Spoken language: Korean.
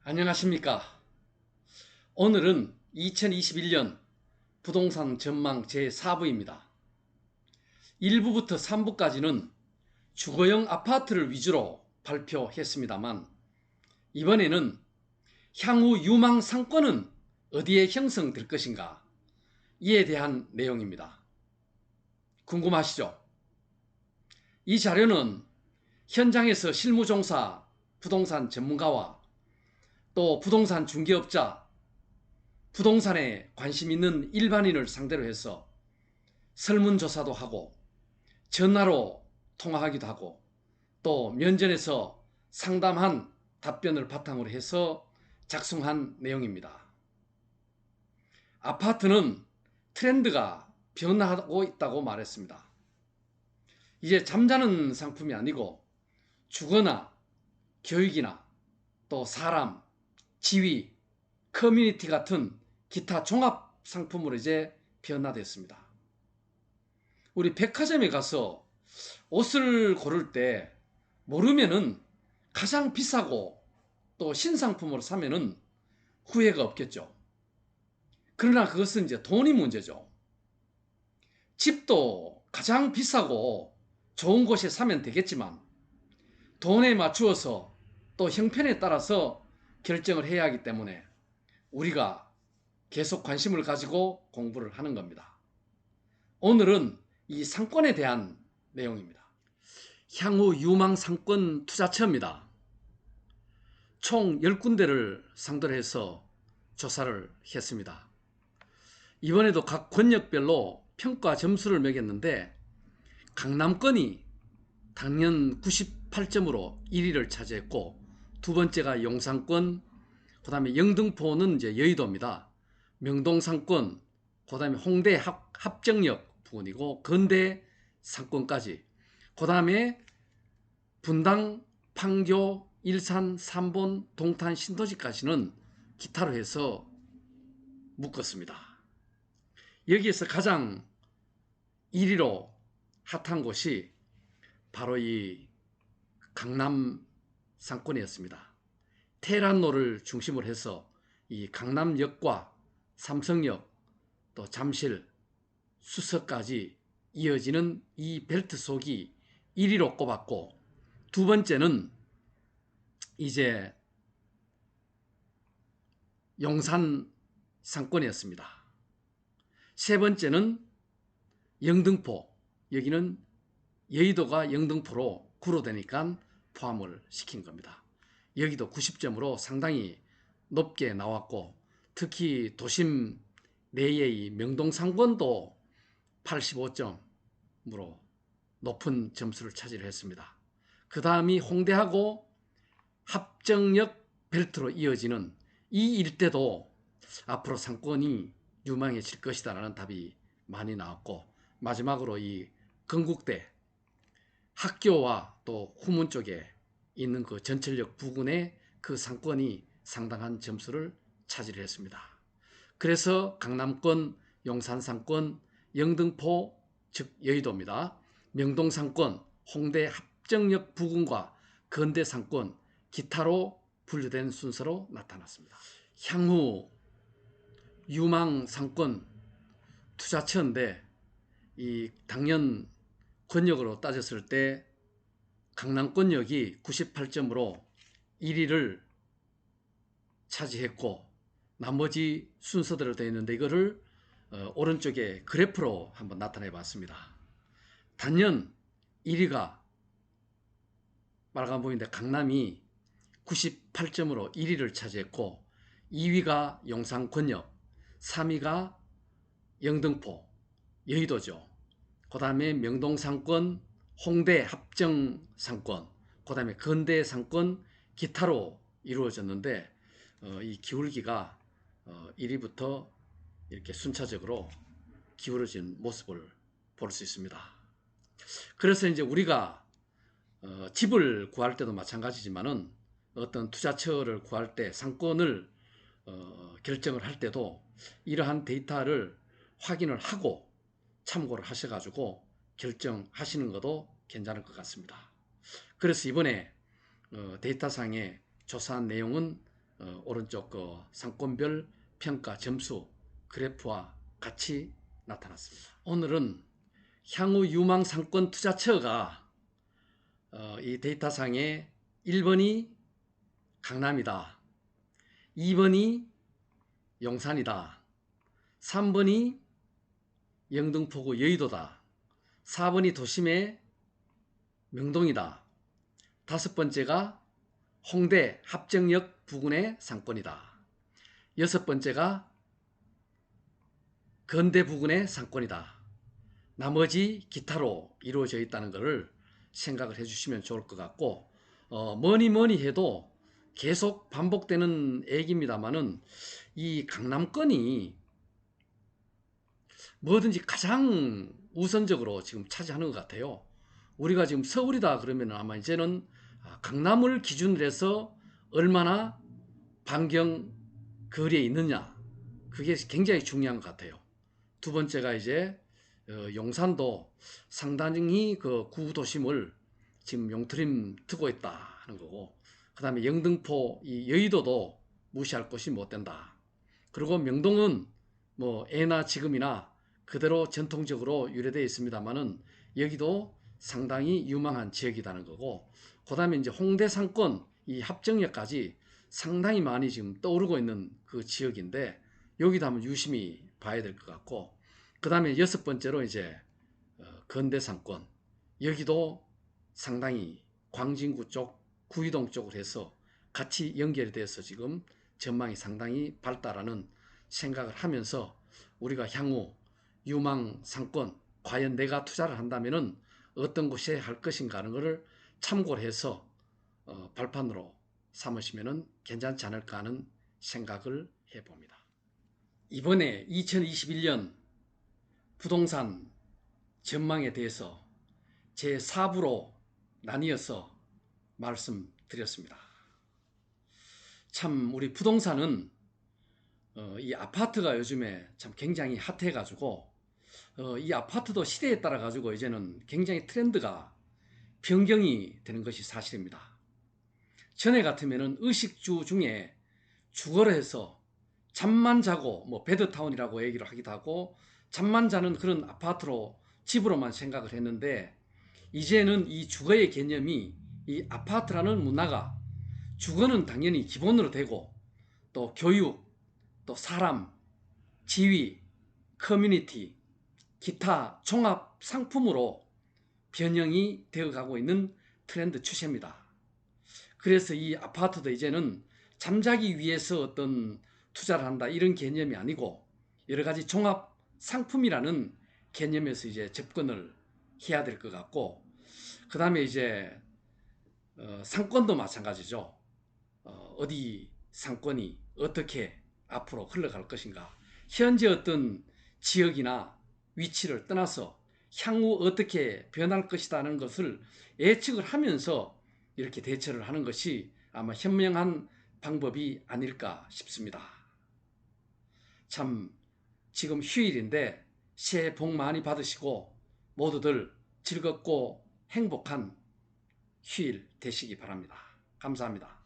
안녕하십니까. 오늘은 2021년 부동산 전망 제4부입니다. 1부부터 3부까지는 주거용 아파트를 위주로 발표했습니다만, 이번에는 향후 유망 상권은 어디에 형성될 것인가, 이에 대한 내용입니다. 궁금하시죠? 이 자료는 현장에서 실무종사 부동산 전문가와 또 부동산 중개업자, 부동산에 관심 있는 일반인을 상대로 해서 설문조사도 하고 전화로 통화하기도 하고 또 면전에서 상담한 답변을 바탕으로 해서 작성한 내용입니다. 아파트는 트렌드가 변화하고 있다고 말했습니다. 이제 잠자는 상품이 아니고 주거나 교육이나 또 사람, 지위, 커뮤니티 같은 기타 종합 상품으로 이제 변화됐습니다. 우리 백화점에 가서 옷을 고를 때 모르면은 가장 비싸고 또 신상품으로 사면은 후회가 없겠죠. 그러나 그것은 이제 돈이 문제죠. 집도 가장 비싸고 좋은 곳에 사면 되겠지만 돈에 맞추어서 또 형편에 따라서 결정을 해야 하기 때문에 우리가 계속 관심을 가지고 공부를 하는 겁니다. 오늘은 이 상권에 대한 내용입니다. 향후 유망 상권 투자처입니다. 총 10군데를 상대로 해서 조사를 했습니다. 이번에도 각 권역별로 평가 점수를 매겼는데 강남권이 당년 98점으로 1위를 차지했고, 두 번째가 용산권, 그 다음에 영등포는 이제 여의도입니다. 명동 상권, 그 다음에 홍대 합정역 부근이고 건대 상권까지, 그 다음에 분당, 판교, 일산, 삼본, 동탄, 신도시까지는 기타로 해서 묶었습니다. 여기에서 가장 1위로 핫한 곳이 바로 이 강남 상권이었습니다. 테란로를 중심으로 해서 이 강남역과 삼성역, 또 잠실, 수서까지 이어지는 이 벨트 속이 1위로 꼽았고, 두 번째는 이제 용산 상권이었습니다. 세 번째는 영등포, 여기는 여의도가 영등포로 구로되니까 포함을 시킨 겁니다. 여기도 90점으로 상당히 높게 나왔고, 특히 도심 내의 명동 상권도 85점으로 높은 점수를 차지를 했습니다. 그 다음이 홍대하고 합정역 벨트로 이어지는 이 일대도 앞으로 상권이 유망해질 것이다라는 답이 많이 나왔고, 마지막으로 이 건국대 학교와 또 후문 쪽에 있는 그 전철역 부근의 그 상권이 상당한 점수를 차지를 했습니다. 그래서 강남권, 용산 상권, 영등포 즉 여의도입니다. 명동 상권, 홍대 합정역 부근과 건대 상권, 기타로 분류된 순서로 나타났습니다. 향후 유망 상권 투자처인데, 이 당연 권역으로 따졌을 때 강남권역이 98점으로 1위를 차지했고, 나머지 순서대로 되어 있는데 이거를 오른쪽에 그래프로 한번 나타내 봤습니다. 단연 1위가 빨간 부분인데 강남이 98점으로 1위를 차지했고, 2위가 용산권역, 3위가 영등포, 여의도죠. 그 다음에 명동 상권, 홍대 합정 상권, 그 다음에 건대 상권, 기타로 이루어졌는데 이 기울기가 1위부터 이렇게 순차적으로 기울어진 모습을 볼 수 있습니다. 그래서 이제 우리가 집을 구할 때도 마찬가지지만은 어떤 투자처를 구할 때 상권을 결정을 할 때도 이러한 데이터를 확인을 하고 참고를 하셔가지고 결정하시는 것도 괜찮을 것 같습니다. 그래서 이번에 데이터상에 조사한 내용은 오른쪽 상권별 평가 점수 그래프와 같이 나타났습니다. 오늘은 향후 유망 상권 투자처가 이 데이터상에 1번이 강남이다, 2번이 용산이다, 3번이 영등포구 여의도다, 4번이 도심의 명동이다, 5번째가 홍대 합정역 부근의 상권이다, 6번째가 건대 부근의 상권이다. 나머지 기타로 이루어져 있다는 것을 생각을 해주시면 좋을 것 같고, 뭐니 해도 계속 반복되는 얘기입니다만은 이 강남권이 뭐든지 가장 우선적으로 지금 차지하는 것 같아요. 우리가 지금 서울이다 그러면 아마 이제는 강남을 기준으로 해서 얼마나 반경 거리에 있느냐, 그게 굉장히 중요한 것 같아요. 두 번째가 이제 용산도 상당히 그 구도심을 지금 용트림 트고 있다 하는 거고, 그 다음에 영등포 이 여의도도 무시할 것이 못 된다. 그리고 명동은 뭐 예나 지금이나 그대로 전통적으로 유래되어 있습니다만은 여기도 상당히 유망한 지역이라는 거고, 그 다음에 이제 홍대 상권 이 합정역까지 상당히 많이 지금 떠오르고 있는 그 지역인데 여기도 한번 유심히 봐야 될 것 같고, 그 다음에 6번째로 이제 건대 상권, 여기도 상당히 광진구 쪽, 구이동 쪽으로 해서 같이 연결이 돼서 지금 전망이 상당히 밝다라는 생각을 하면서 우리가 향후 유망 상권 과연 내가 투자를 한다면은 어떤 곳에 할 것인가 하는 것을 참고를 해서 발판으로 삼으시면은 괜찮지 않을까 하는 생각을 해봅니다. 이번에 2021년 부동산 전망에 대해서 제 4부로 나뉘어서 말씀드렸습니다. 참 우리 부동산은 이 아파트가 요즘에 참 굉장히 핫해가지고 이 아파트도 시대에 따라 가지고 이제는 굉장히 트렌드가 변경이 되는 것이 사실입니다. 전에 같으면은 의식주 중에 주거를 해서 잠만 자고 뭐 베드타운이라고 얘기를 하기도 하고 잠만 자는 그런 아파트로 집으로만 생각을 했는데, 이제는 이 주거의 개념이 이 아파트라는 문화가 주거는 당연히 기본으로 되고 또 교육, 또 사람, 지위, 커뮤니티, 기타 종합 상품으로 변형이 되어가고 있는 트렌드 추세입니다. 그래서 이 아파트도 이제는 잠자기 위해서 어떤 투자를 한다 이런 개념이 아니고 여러 가지 종합 상품이라는 개념에서 이제 접근을 해야 될 것 같고, 그 다음에 이제 상권도 마찬가지죠. 어디 상권이 어떻게 앞으로 흘러갈 것인가, 현재 어떤 지역이나 위치를 떠나서 향후 어떻게 변할 것이라는 것을 예측을 하면서 이렇게 대처를 하는 것이 아마 현명한 방법이 아닐까 싶습니다. 참 지금 휴일인데 새해 복 많이 받으시고 모두들 즐겁고 행복한 휴일 되시기 바랍니다. 감사합니다.